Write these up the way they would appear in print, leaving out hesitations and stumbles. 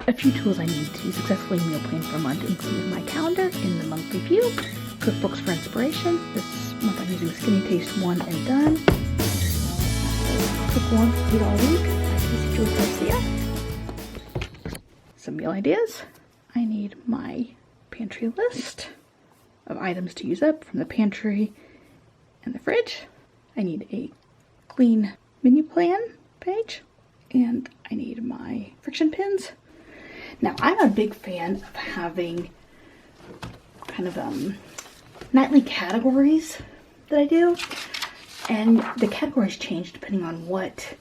a few tools I need to successfully meal plan for a month include my calendar in the monthly view, cookbooks for inspiration. This month I'm using Skinny Taste One and Done. Cook once, eat all week by Tricia. Some meal ideas. I need my pantry list of items to use up from the pantry and the fridge. I need a clean menu plan page, and I need my friction pins. Now, I'm a big fan of having kind of nightly categories that I do, and the categories change depending on what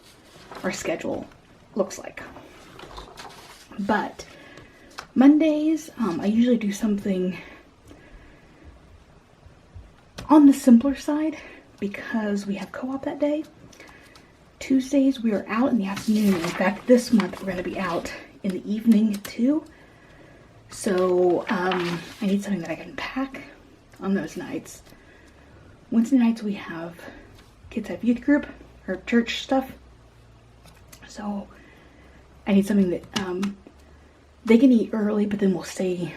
our schedule looks like. But Mondays, I usually do something on the simpler side because we have co-op that day. Tuesdays, we are out in the afternoon. In fact, this month we're going to be out in the evening too. So I need something that I can pack on those nights. Wednesday nights we have kids have youth group or church stuff. So I need something that they can eat early, but then we'll stay,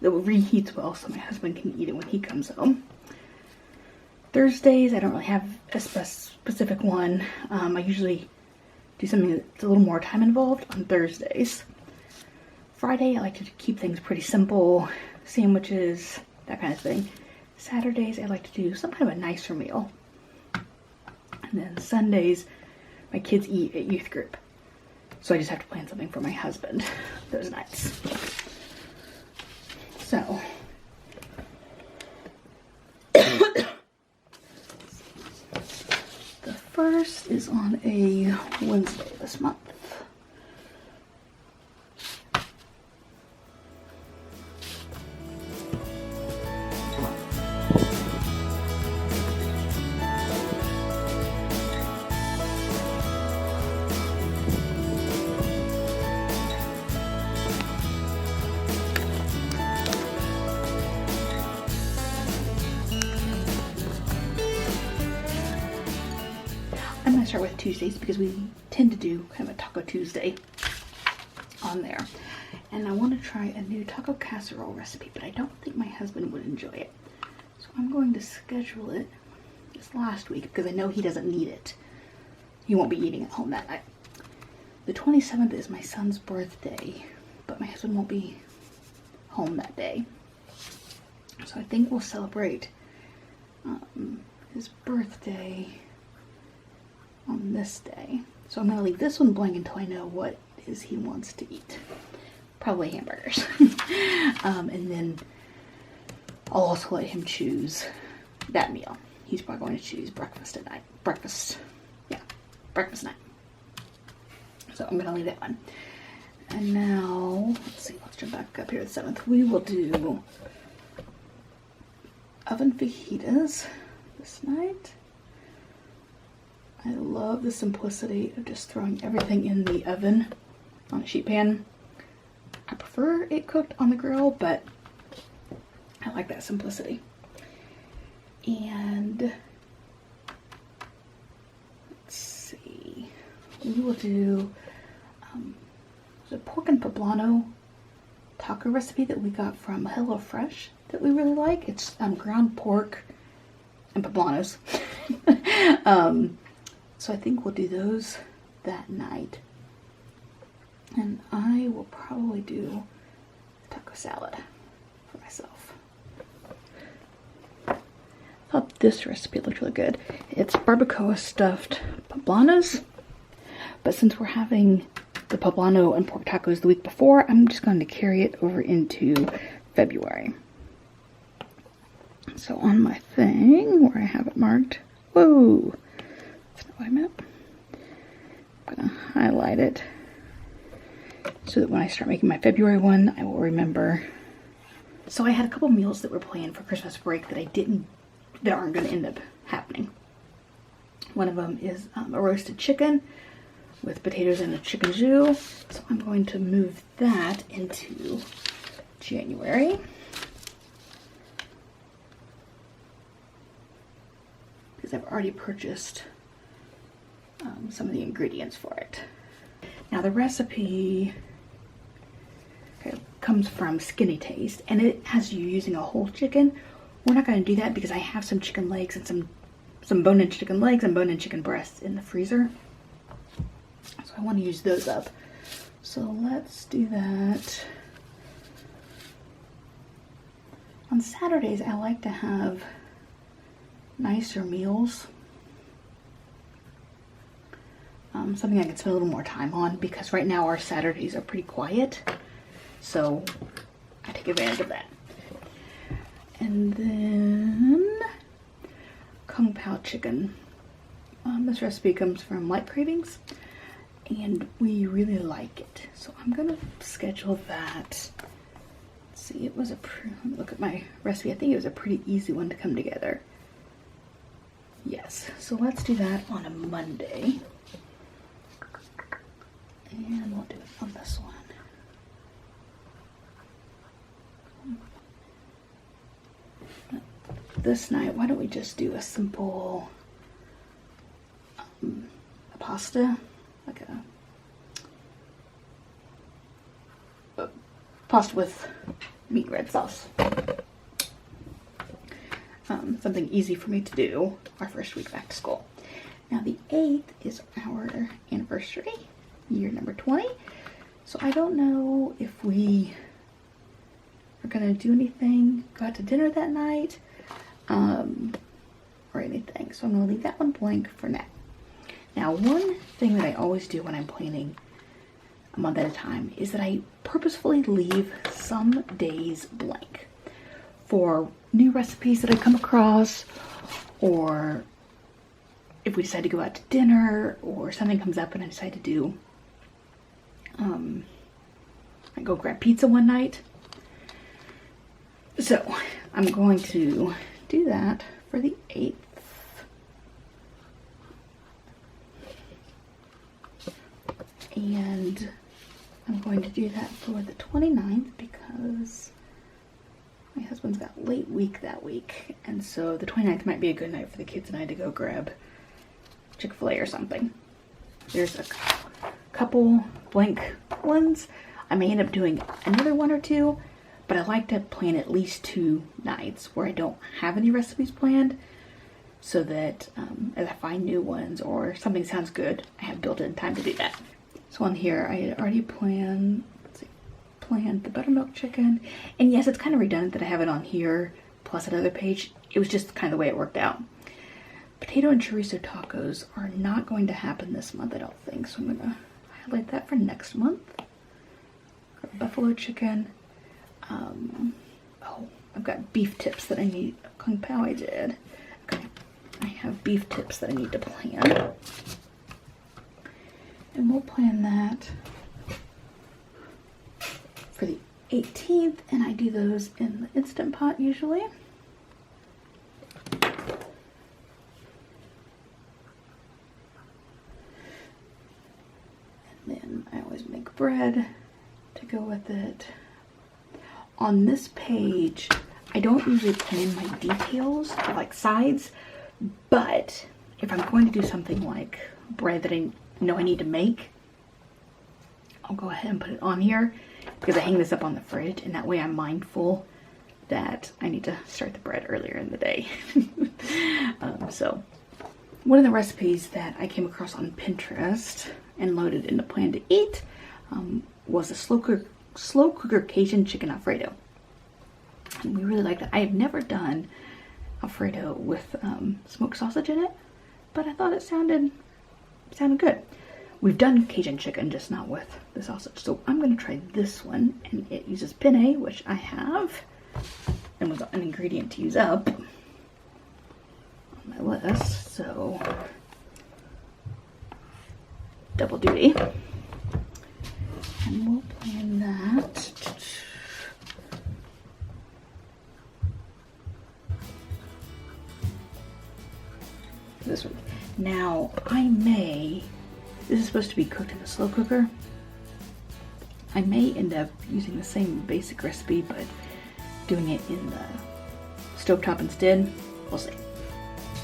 that will reheat well so my husband can eat it when he comes home. Thursdays, I don't really have a specific one. I usually do something that's a little more time involved on Thursdays. Friday, I like to keep things pretty simple, sandwiches, that kind of thing. Saturdays, I like to do some kind of a nicer meal. And then Sundays, my kids eat at youth group. So I just have to plan something for my husband those nights. So, the first is on a Wednesday this month. I'm going to start with Tuesdays because we tend to do kind of a Taco Tuesday on there. And I want to try a new taco casserole recipe, but I don't think my husband would enjoy it. So I'm going to schedule it this last week because I know he doesn't need it. He won't be eating at home that night. The 27th is my son's birthday, but my husband won't be home that day. So I think we'll celebrate his birthday on this day. So I'm going to leave this one blank until I know what it is he wants to eat. Probably hamburgers. And then I'll also let him choose that meal. He's probably going to choose breakfast at night. Breakfast night. So I'm going to leave that one. And now, let's see, let's jump back up here to the 7th. We will do oven fajitas this night. I love the simplicity of just throwing everything in the oven on a sheet pan. I prefer it cooked on the grill, but I like that simplicity. And let's see, we will do the pork and poblano taco recipe that we got from HelloFresh that we really like. It's ground pork and poblanos. So I think we'll do those that night. And I will probably do taco salad for myself. I thought this recipe looked really good. It's barbacoa stuffed poblanos. But since we're having the poblano and pork tacos the week before, I'm just going to carry it over into February. So on my thing, where I have it marked, whoa! That's not what I meant. I'm going to highlight it so that when I start making my February one, I will remember. So I had a couple meals that were planned for Christmas break that aren't going to end up happening. One of them is a roasted chicken with potatoes and a chicken jus. So I'm going to move that into January. Because I've already purchased some of the ingredients for it. Now the recipe comes from Skinny Taste, and it has you using a whole chicken. We're not going to do that because I have some chicken legs and some bone-in chicken legs and bone-in chicken breasts in the freezer. So I want to use those up. So let's do that. On Saturdays, I like to have nicer meals. Something I can spend a little more time on, because right now our Saturdays are pretty quiet. So I take advantage of that. And then Kung Pao chicken. This recipe comes from Light Cravings, and we really like it. So I'm gonna schedule that. Let's see, it was let me look at my recipe. I think it was a pretty easy one to come together. Yes, so let's do that on a Monday. And we'll do it on this one. This night, why don't we just do a simple a pasta, like a pasta with meat red sauce. Something easy for me to do our first week back to school. Now the 8th is our anniversary, year number 20. So I don't know if we are gonna do anything, go out to dinner that night, or anything. So I'm gonna leave that one blank for now. Now, one thing that I always do when I'm planning a month at a time is that I purposefully leave some days blank for new recipes that I come across, or if we decide to go out to dinner, or something comes up and I decide to do, I go grab pizza one night. So I'm going to do that for the 8th. And I'm going to do that for the 29th because my husband's got late week that week. And so the 29th might be a good night for the kids and I to go grab Chick-fil-A or something. There's a couple blank ones. I may end up doing another one or two, but I like to plan at least 2 nights where I don't have any recipes planned, so that as I find new ones or something sounds good, I have built-in time to do that. So on here, I had already planned the buttermilk chicken, and yes, it's kind of redundant that I have it on here plus another page. It was just kind of the way it worked out. Potato and chorizo tacos are not going to happen this month, I don't think, so I'm gonna highlight that for next month. Buffalo chicken. Oh, I've got beef tips that I need. Kung Pao I did. Okay, I have beef tips that I need to plan. And we'll plan that for the 18th, and I do those in the Instant Pot usually. And then I always make bread to go with it. On this page, I don't usually plan my details, like sides, but if I'm going to do something like bread that I know I need to make, I'll go ahead and put it on here because I hang this up on the fridge, and that way I'm mindful that I need to start the bread earlier in the day. So one of the recipes that I came across on Pinterest and loaded into Plan to Eat was a slow cooker Cajun chicken Alfredo. And we really liked it. I have never done Alfredo with smoked sausage in it, but I thought it sounded good. We've done Cajun chicken, just not with the sausage. So I'm going to try this one, and it uses penne, which I have, and was an ingredient to use up on my list. So double duty. And we'll plan that. This one. Now, this is supposed to be cooked in a slow cooker. I may end up using the same basic recipe, but doing it in the stovetop instead. We'll see.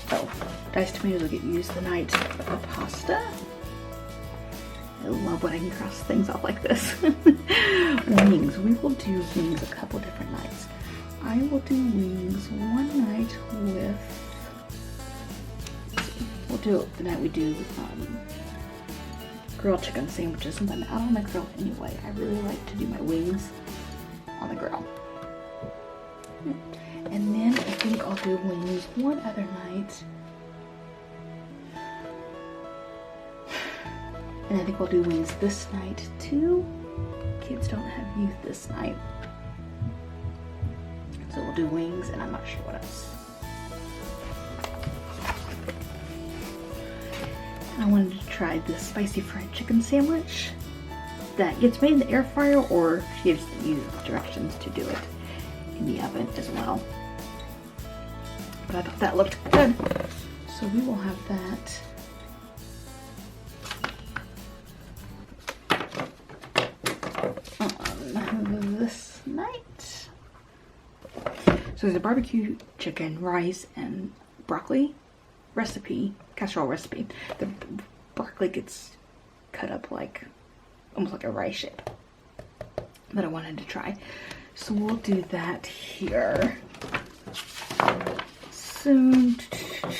So, diced tomatoes will get used the night of the pasta. I love when I can cross things off like this. When wings, we will do wings a couple different nights. I will do wings one night with, we'll do it the night we do grilled chicken sandwiches, since I'm out on the grill anyway. I really like to do my wings on the grill. And then I think I'll do wings one other night. And I think we'll do wings this night too. Kids don't have youth this night. So we'll do wings, and I'm not sure what else. I wanted to try this spicy fried chicken sandwich that gets made in the air fryer, or she gives you directions to do it in the oven as well. But I thought that looked good, so we will have that. This night. So there's a barbecue chicken, rice, and broccoli recipe, casserole recipe. The broccoli gets cut up like almost like a rice shape that I wanted to try. So we'll do that here soon. I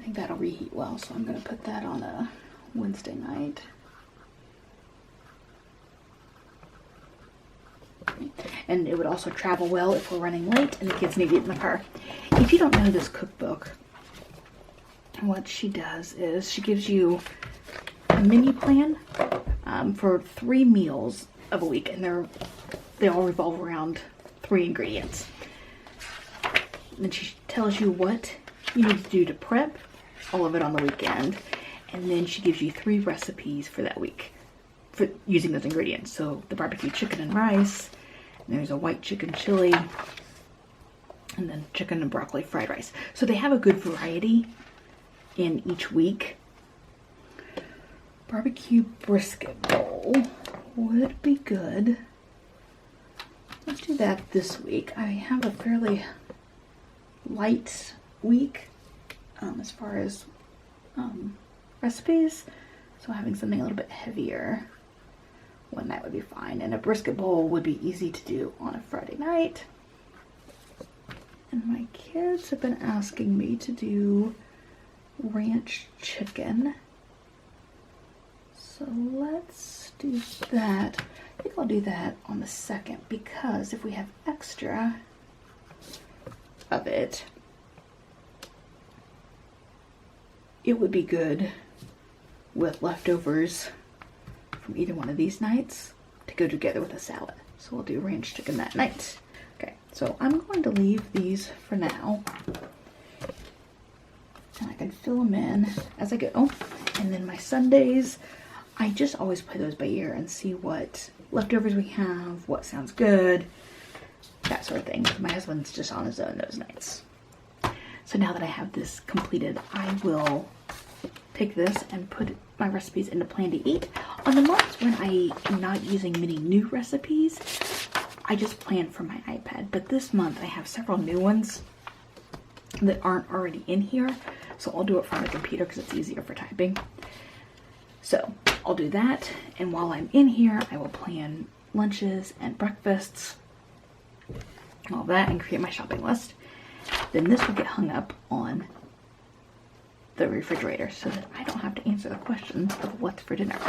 think that'll reheat well, so I'm going to put that on a Wednesday night. And it would also travel well if we're running late and the kids need it in the car. If you don't know this cookbook, what she does is she gives you a menu plan for 3 meals of a week, and they all revolve around 3 ingredients. And then she tells you what you need to do to prep all of it on the weekend, and then she gives you 3 recipes for that week for using those ingredients. So the barbecue chicken and rice, and there's a white chicken chili, and then chicken and broccoli fried rice. So they have a good variety in each week. Barbecue brisket bowl would be good. Let's do that this week. I have a fairly light week as far as recipes, so having something a little bit heavier one night would be fine. And a brisket bowl would be easy to do on a Friday night. And my kids have been asking me to do ranch chicken, so let's do that. I think I'll do that on the 2nd, because if we have extra of it, it would be good with leftovers from either one of these nights to go together with a salad. So we'll do ranch chicken that night. Okay, so I'm going to leave these for now, and I can fill them in as I go. And then my Sundays, I just always play those by ear and see what leftovers we have, what sounds good, that sort of thing. My husband's just on his own those nights. So now that I have this completed, I will take this and put my recipes into Plan to Eat. On the months when I am not using many new recipes, I just plan from my iPad. But this month I have several new ones that aren't already in here, so I'll do it from the computer because it's easier for typing. So I'll do that, and while I'm in here, I will plan lunches and breakfasts, all that, and create my shopping list. Then this will get hung up on the refrigerator so that I don't have to answer the questions of what's for dinner.